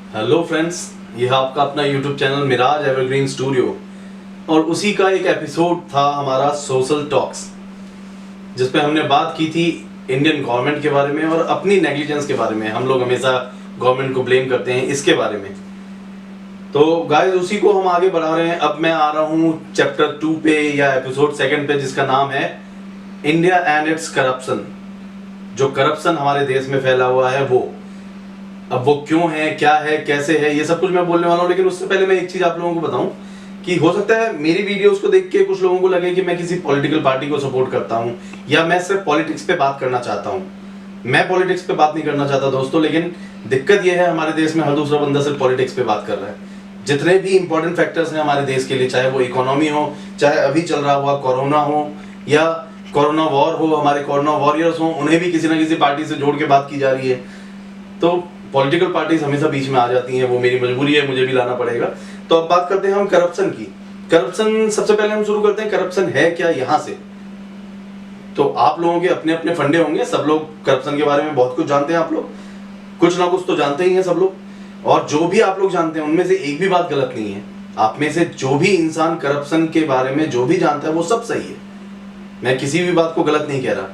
Hello friends, यह आपका अपना YouTube channel Miraj Evergreen Studio और उसी का एक एपिसोड था हमारा सोशल टॉक्स, जिस पे हमने बात की थी इंडियन गवर्नमेंट के बारे में और अपनी नेग्लिजेंस के बारे में। हम लोग हमेशा गवर्नमेंट को ब्लेम करते हैं इसके बारे में। तो गाइस, उसी को हम आगे बढ़ा रहे हैं। अब मैं आ रहा हूँ चैप्टर 2 पे या एपिसोड 2 पे, जिसका नाम है इंडिया एंड इट्स करप्शन। जो करप्शन हमारे देश में फैला हुआ है वो, अब वो क्यों है, क्या है, कैसे है, ये सब कुछ मैं बोलने वाला हूँ। लेकिन उससे पहले मैं एक चीज आप लोगों को बताऊं कि हो सकता है मेरी वीडियोस को देख के कुछ लोगों को लगे कि मैं किसी पॉलिटिकल पार्टी को सपोर्ट करता हूं या मैं सिर्फ पॉलिटिक्स पे बात करना चाहता हूं। मैं पॉलिटिक्स पे बात नहीं करना चाहता दोस्तों, लेकिन दिक्कत यह है हमारे देश में हर दूसरा बंदा सिर्फ पॉलिटिक्स पे बात कर रहा है। जितने भी इंपॉर्टेंट फैक्टर्स हैं हमारे देश के लिए, चाहे वो इकोनॉमी हो, चाहे अभी चल रहा हुआ कोरोना हो या कोरोना वॉर हो, हमारे कोरोना वॉरियर्स हो, उन्हें भी किसी ना किसी पार्टी से जोड़ के बात की जा रही है। तो पॉलिटिकल पार्टीज हमेशा बीच में आ जाती हैं, वो मेरी मजबूरी है, मुझे भी लाना पड़ेगा। तो अब बात करते हैं हम करप्शन की। करप्शन, सबसे पहले हम शुरू करते हैं करप्शन है क्या यहां से। तो आप लोगों के अपने अपने फंडे होंगे, सब लोग करप्शन के बारे में बहुत कुछ जानते हैं। आप लोग कुछ ना कुछ तो जानते ही हैं सब लोग, और जो भी आप लोग जानते हैं उनमें से एक भी बात गलत नहीं है। आप में से जो भी इंसान करप्शन के बारे में जो भी जानता है वो सब सही है, मैं किसी भी बात को गलत नहीं कह रहा।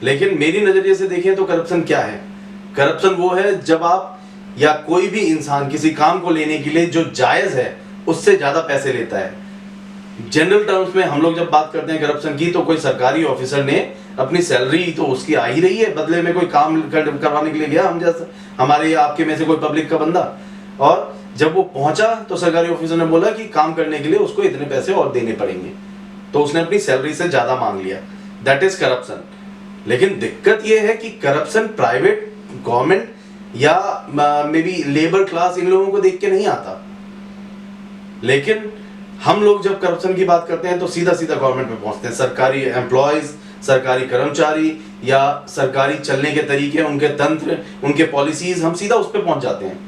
लेकिन मेरी नजरिए से देखें तो करप्शन क्या है। करप्शन वो है जब आप या कोई भी इंसान किसी काम को लेने के लिए जो जायज है उससे ज्यादा पैसे लेता है। जनरल टर्म्स में हम लोग जब बात करते हैं करप्शन की, तो कोई सरकारी ऑफिसर ने अपनी सैलरी तो उसकी आ ही रही है, बदले में कोई काम करवाने के लिए गया, हम जैसा हमारे आपके में से कोई पब्लिक का बंदा, और जब वो पहुंचा तो सरकारी ऑफिसर ने बोला कि काम करने के लिए उसको इतने पैसे और देने पड़ेंगे, तो उसने अपनी सैलरी से ज्यादा मांग लिया। That is corruption. लेकिन दिक्कत यह है कि करप्शन प्राइवेट, गवर्नमेंट या मे बी लेबर क्लास, इन लोगों को देख के नहीं आता। लेकिन हम लोग जब करप्शन की बात करते हैं तो सीधा सीधा गवर्नमेंट पे पहुंचते हैं। सरकारी एम्प्लॉयज, सरकारी कर्मचारी या सरकारी चलने के तरीके, उनके तंत्र, उनके पॉलिसीज, हम सीधा उस पर पहुंच जाते हैं।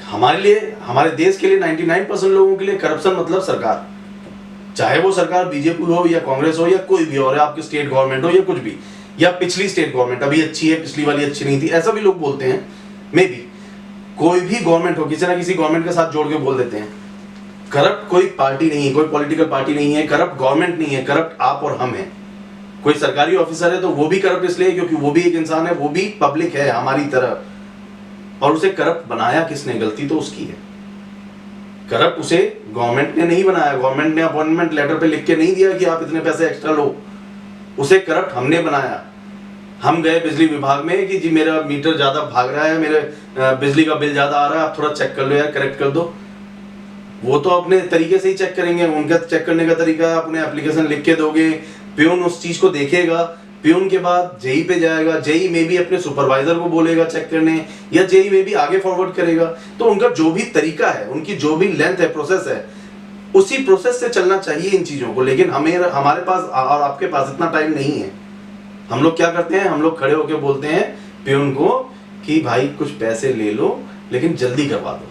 हमारे लिए, हमारे देश के लिए 99% लोगों के लिए करप्शन मतलब सरकार, चाहे वो सरकार बीजेपी हो या कांग्रेस हो या कोई भी और आपकी स्टेट गवर्नमेंट हो या कुछ भी, या पिछली स्टेट गवर्नमेंट अभी अच्छी है, पिछली वाली अच्छी नहीं थी, ऐसा भी लोग बोलते हैं। मे बी कोई भी गवर्नमेंट हो, किसी ना किसी गवर्नमेंट के साथ जोड़ के बोल देते हैं। करप्ट कोई पार्टी नहीं है, कोई पॉलिटिकल पार्टी नहीं है, करप्ट गवर्नमेंट नहीं है, करप्ट आप और हम हैं। कोई सरकारी ऑफिसर है तो वो भी करप्ट इसलिए क्योंकि वो भी एक इंसान है, वो भी पब्लिक है हमारी तरह, और उसे करप्ट बनाया किसने, गलती तो उसकी है। करप्ट उसे गवर्नमेंट ने नहीं बनाया, गवर्नमेंट ने अपॉइंटमेंट लेटर पे लिख के नहीं दिया कि आप इतने पैसे एक्स्ट्रा लो, उसे करप्ट हमने बनाया। हम गए बिजली विभाग में कि जी मेरा मीटर ज्यादा भाग रहा है, मेरे बिजली का बिल ज्यादा आ रहा है, आप थोड़ा चेक कर लो यार, करेक्ट कर दो। वो तो अपने तरीके से ही चेक करेंगे, उनका चेक करने का तरीका है, अपने एप्लीकेशन लिख के दोगे, प्यून उस चीज को देखेगा, प्यून के बाद जेई पे जाएगा, जेई में भी अपने सुपरवाइजर को बोलेगा चेक करने, या जेई में भी आगे फॉरवर्ड करेगा। तो उनका जो भी तरीका है, उनकी जो भी लेंथ है, प्रोसेस है, उसी प्रोसेस से चलना चाहिए इन चीजों को। लेकिन हमारे पास और आपके पास इतना टाइम नहीं है। हम लोग क्या करते हैं, हम लोग खड़े होकर बोलते हैं प्यून को कि भाई कुछ पैसे ले लो लेकिन जल्दी करवा दो,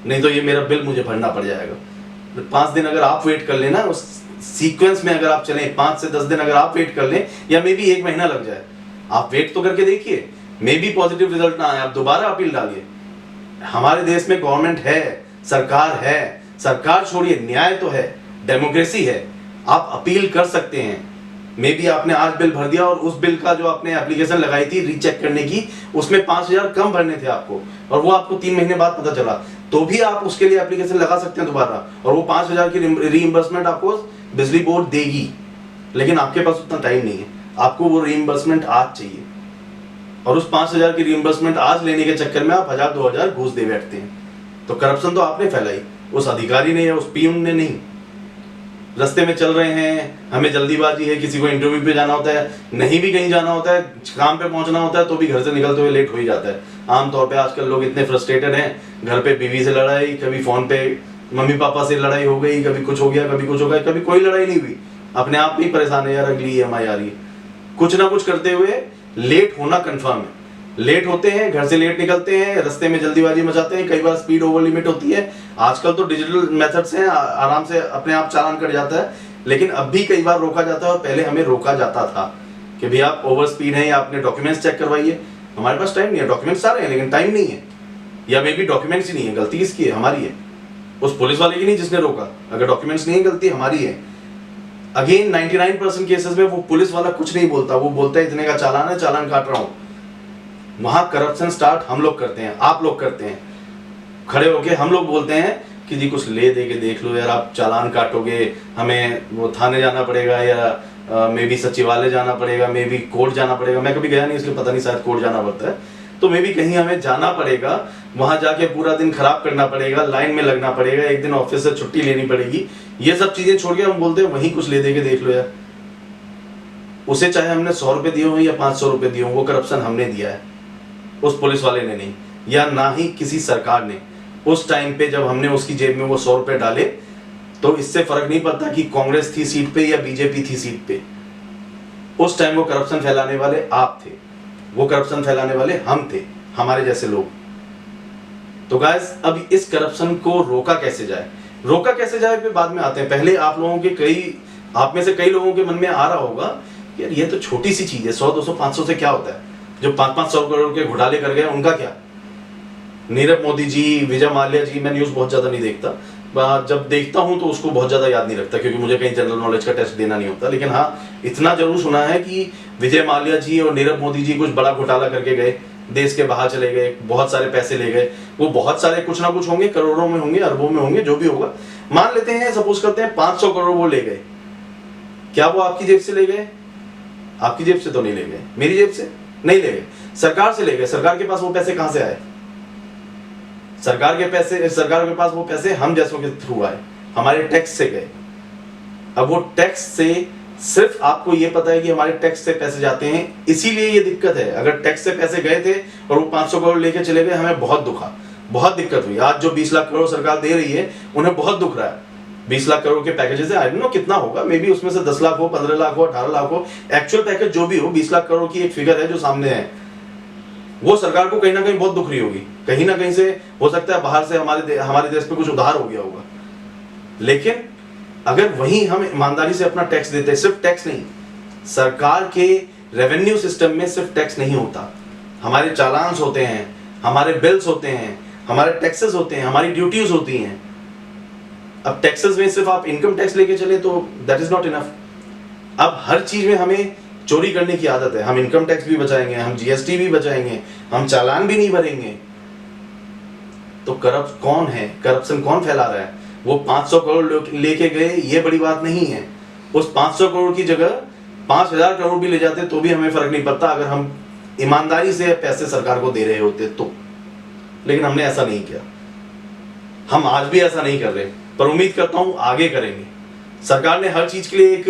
नहीं तो ये मेरा बिल मुझे भरना पड़ जाएगा। 5 दिन अगर आप वेट कर लेना, उस सीक्वेंस में अगर आप चलें, 5 से 10 दिन अगर आप वेट कर लें, या मे बी 1 महीना लग जाए, आप वेट तो करके देखिए, मे बी पॉजिटिव रिजल्ट ना आए, आप दोबारा अपील डालिए। हमारे देश में गवर्नमेंट है, सरकार है, सरकार छोड़िए, न्याय तो है, डेमोक्रेसी है, आप अपील कर सकते हैं। मे बी आपने आज बिल भर दिया और उस बिल का जो आपने एप्लीकेशन लगाई थी रीचेक करने की, उसमें 5,000 कम भरने थे आपको, और वो आपको 3 महीने बाद पता चला, तो भी आप उसके लिए एप्लीकेशन लगा सकते हैं दोबारा, और वो 5,000 की रीइंबर्समेंट आपको बिजली बोर्ड देगी। लेकिन आपके पास उतना टाइम नहीं है, आपको वो रीइंबर्समेंट आज चाहिए, और उस 5,000 की रीइंबर्समेंट आज लेने के चक्कर में आप 1,000-2,000 घूस दे बैठते हैं। तो करप्शन तो आपने फैलाई, उस अधिकारी ने या उस पीएम ने नहीं। रास्ते में चल रहे हैं, हमें जल्दीबाजी है, किसी को इंटरव्यू पे जाना होता है, नहीं भी कहीं जाना होता है, काम पे पहुंचना होता है, तो भी घर से निकलते हुए लेट हो ही जाता है। आमतौर पे आजकल लोग इतने फ्रस्ट्रेटेड हैं, घर पे बीवी से लड़ाई, कभी फोन पे मम्मी पापा से लड़ाई हो गई, कभी कुछ हो गया, कभी कुछ हो गया, कभी कोई लड़ाई नहीं हुई, अपने आप में ही परेशान है यार, अगली ईएमआई आ रही है। कुछ ना कुछ करते हुए लेट होना कन्फर्म है। लेट होते हैं, घर से लेट निकलते हैं, रास्ते में जल्दीबाजी मचाते हैं, कई बार स्पीड ओवर लिमिट होती है। आजकल तो डिजिटल मेथड्स हैं, आराम से अपने आप चालान कट जाता है, लेकिन अब भी कई बार रोका जाता है, और पहले हमें रोका जाता था कि भैया आप ओवर स्पीड हैं या अपने डॉक्यूमेंट्स चेक करवाइए। हमारे पास टाइम नहीं है, डॉक्यूमेंट्स सारे हैं लेकिन टाइम नहीं है। या मे बी डॉक्यूमेंट्स ही नहीं है, गलती किसकी है? हमारी है, उस पुलिस वाले की नहीं जिसने रोका। अगर डॉक्यूमेंट्स नहीं है, गलती हमारी है। अगेन 99% केसेस में वो पुलिस वाला कुछ नहीं बोलता, वो बोलता है इतने का चालान है, चालान काट रहा हूं। वहां करप्शन स्टार्ट हम लोग करते हैं, आप लोग करते हैं। खड़े होके हम लोग बोलते हैं कि जी कुछ ले दे के देख लो यार, आप चालान काटोगे, हमें वो थाने जाना पड़ेगा या मे बी सचिवालय जाना पड़ेगा, मे बी कोर्ट जाना पड़ेगा। मैं कभी गया नहीं इसलिए पता नहीं, शायद कोर्ट जाना पड़ता है, तो मे बी कहीं हमें जाना पड़ेगा, वहां जाके पूरा दिन खराब करना पड़ेगा, लाइन में लगना पड़ेगा, एक दिन ऑफिस से छुट्टी लेनी पड़ेगी। ये सब चीजें छोड़ के हम बोलते हैं वहीं कुछ ले दे के देख लो यार। उसे चाहे हमने 100 रुपए दिए हो या 500 रुपए दिए हो, वो करप्शन हमने दिया है, उस पुलिस वाले ने नहीं, या ना ही किसी सरकार ने। उस टाइम पे जब हमने उसकी जेब में वो 100 रुपए डाले, तो इससे फर्क नहीं पड़ता कि कांग्रेस थी सीट पे या बीजेपी थी सीट पे। उस टाइम वो करप्शन फैलाने वाले आप थे, वो करप्शन फैलाने वाले हम थे, हमारे जैसे लोग। तो गाइस, अब इस करप्शन को रोका कैसे जाए, रोका कैसे जाए पे बाद में आते हैं। पहले आप लोगों के आप में से कई लोगों के मन में आ रहा होगा यार ये तो छोटी सी चीज है, 100 200 500 से क्या होता है, जो 500 करोड़ के घोटाले कर गए उनका क्या। नीरव मोदी जी, विजय माल्या जी, मैं न्यूज बहुत ज्यादा नहीं देखता, जब देखता हूं तो उसको बहुत ज्यादा याद नहीं रखता, क्योंकि मुझे कहीं जनरल नॉलेज का टेस्ट देना नहीं होता। लेकिन हाँ, इतना जरूर सुना है कि विजय माल्या जी और नीरव मोदी जी कुछ बड़ा घोटाला करके गए, देश के बाहर चले गए, बहुत सारे पैसे ले गए। वो बहुत सारे कुछ ना कुछ होंगे, करोड़ों में होंगे, अरबों में होंगे, जो भी होगा। मान लेते हैं, सपोज करते हैं 500 करोड़ वो ले गए, क्या वो आपकी जेब से ले गए? आपकी जेब से तो नहीं ले गए, मेरी जेब से नहीं ले गए, सरकार से ले गए। सरकार के पास वो पैसे कहां से आए? सरकार के पास वो पैसे हम जैसों के थ्रू आए, हमारे टैक्स से गए। अब वो टैक्स से, सिर्फ आपको ये पता है कि हमारे टैक्स से पैसे जाते हैं, इसीलिए ये दिक्कत है। अगर टैक्स से पैसे गए थे और वो 500 करोड़ लेके चले गए, हमें बहुत दुखा, बहुत दिक्कत हुई। आज जो 20 लाख करोड़ सरकार दे रही है, उन्हें बहुत दुख रहा है। 20 लाख करोड़ के पैकेजेस है, आई डोंट नो कितना होगा, मे बी उसमें से 10 लाख हो, 15 लाख हो, 18 लाख हो, एक्चुअल पैकेज जो भी हो, 20 लाख करोड़ की एक फिगर है जो सामने है। वो सरकार को कहीं ना कहीं बहुत दुख रही होगी, कहीं ना कहीं से हो सकता है बाहर से हमारे देश पे कुछ उधार हो गया होगा। लेकिन अगर वहीं हम ईमानदारी से अपना टैक्स देते, सिर्फ टैक्स नहीं, सरकार के रेवेन्यू सिस्टम में सिर्फ टैक्स नहीं होता, हमारे चालान्स होते हैं, हमारे बिल्स होते हैं, हमारे टैक्सेस होते हैं, हमारी ड्यूटीज होती हैं। अब टैक्सेस में सिर्फ आप इनकम टैक्स लेके चले तो दैट इज नॉट इनफ। अब हर चीज में हमें चोरी करने की आदत है, हम इनकम टैक्स भी बचाएंगे, हम जीएसटी भी बचाएंगे, हम चालान भी नहीं भरेंगे। तो करप्ट कौन है, करप्शन कौन फैला रहा है? वो 500 करोड़ लेके गए, ये बड़ी बात नहीं है। उस 500 करोड़ की जगह 5000 करोड़ भी ले जाते तो भी हमें फर्क नहीं पड़ता, अगर हम ईमानदारी से पैसे सरकार को दे रहे होते तो। लेकिन हमने ऐसा नहीं किया, हम आज भी ऐसा नहीं कर रहे, पर उम्मीद करता हूं आगे करेंगे। सरकार ने हर चीज के लिए एक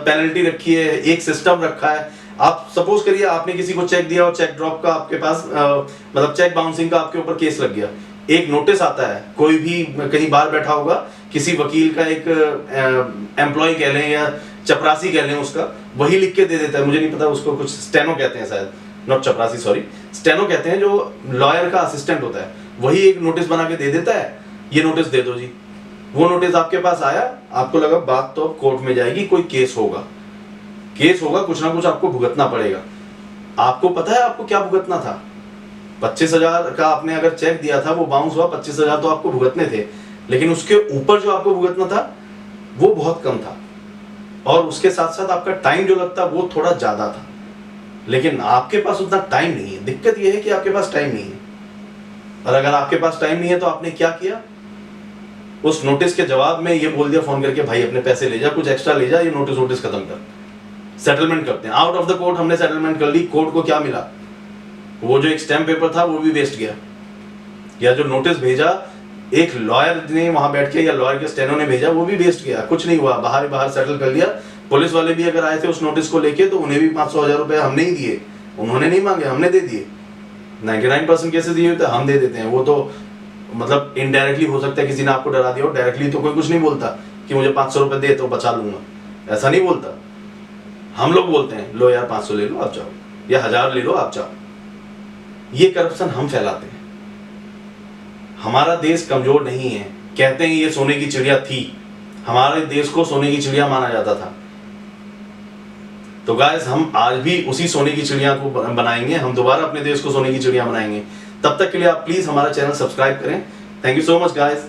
पेनल्टी रखी है, एक सिस्टम रखा है। आप सपोज करिए आपने किसी को चेक दिया और चेक ड्रॉप का आपके पास मतलब चेक बाउंसिंग का आपके ऊपर केस लग गया, एक नोटिस आता है, कोई भी कहीं बाहर बैठा होगा, किसी वकील का एक एम्प्लॉय कह लें या चपरासी कह लें, उसका वही लिख के दे देता है। मुझे नहीं पता उसको कुछ स्टेनो कहते हैं शायद, नॉट चपरासी, सॉरी, स्टेनो कहते हैं, जो लॉयर का असिस्टेंट होता है, वही एक नोटिस बना के दे देता है, ये नोटिस दे दो जी। वो नोटिस आपके पास आया, आपको लगा बात तो अब कोर्ट में जाएगी, कोई केस होगा, कुछ ना कुछ आपको भुगतना पड़ेगा। आपको पता है आपको क्या भुगतना था? 25,000 का आपने अगर चेक दिया था, वो बाउंस हुआ, 25,000 तो आपको भुगतने थे, लेकिन उसके ऊपर जो आपको भुगतना था वो बहुत कम था, और उसके साथ साथ आपका टाइम जो लगता वो थोड़ा ज्यादा था। लेकिन आपके पास उतना टाइम नहीं है। दिक्कत यह है कि आपके पास टाइम नहीं है, और अगर आपके पास टाइम नहीं है तो आपने क्या किया? उस नोटिस के जवाब में ये बोल दिया फोन करके, भाई अपने पैसे ले जा, कुछ एक्स्ट्रा ले जा, ये नोटिस खत्म कर, सेटलमेंट करते हैं। आउट ऑफ द कोर्ट हमने सेटलमेंट कर ली। कोर्ट को क्या मिला? वो जो एक स्टैम्प पेपर था वो भी वेस्ट गया, या जो नोटिस भेजा एक लॉयर ने वहां बैठ के, या लॉयर के स्टेनो ने भेजा, वो भी वेस्ट गया, कुछ नहीं हुआ, बाहर सेटल कर लिया। पुलिस वाले भी अगर आए थे उस नोटिस को लेके तो उन्हें भी 500,000 रुपए हमने ही दिए, उन्होंने नहीं मांगे, हमने दे दिए। 99% केसेस दिए होते हम दे देते हैं। वो तो मतलब इनडायरेक्टली हो सकता है किसी ने आपको डरा दिया हो, डायरेक्टली तो कोई कुछ नहीं बोलता कि मुझे 500 रुपए दे तो बचा लूंगा, ऐसा नहीं बोलता। हम लोग बोलते हैं लो यार 500 ले लो आप जाओ, या 1000 ले लो आप जाओ। ये करप्शन हम फैलाते हैं। हमारा देश कमजोर नहीं है, कहते हैं ये सोने की चिड़िया थी, हमारे देश को सोने की चिड़िया माना जाता था। तो गाइस हम आज भी उसी सोने की चिड़िया को बनाएंगे, हम दोबारा अपने देश को सोने की चिड़िया बनाएंगे। तब तक के लिए आप प्लीज़ हमारा चैनल सब्सक्राइब करें। Thank you so much guys.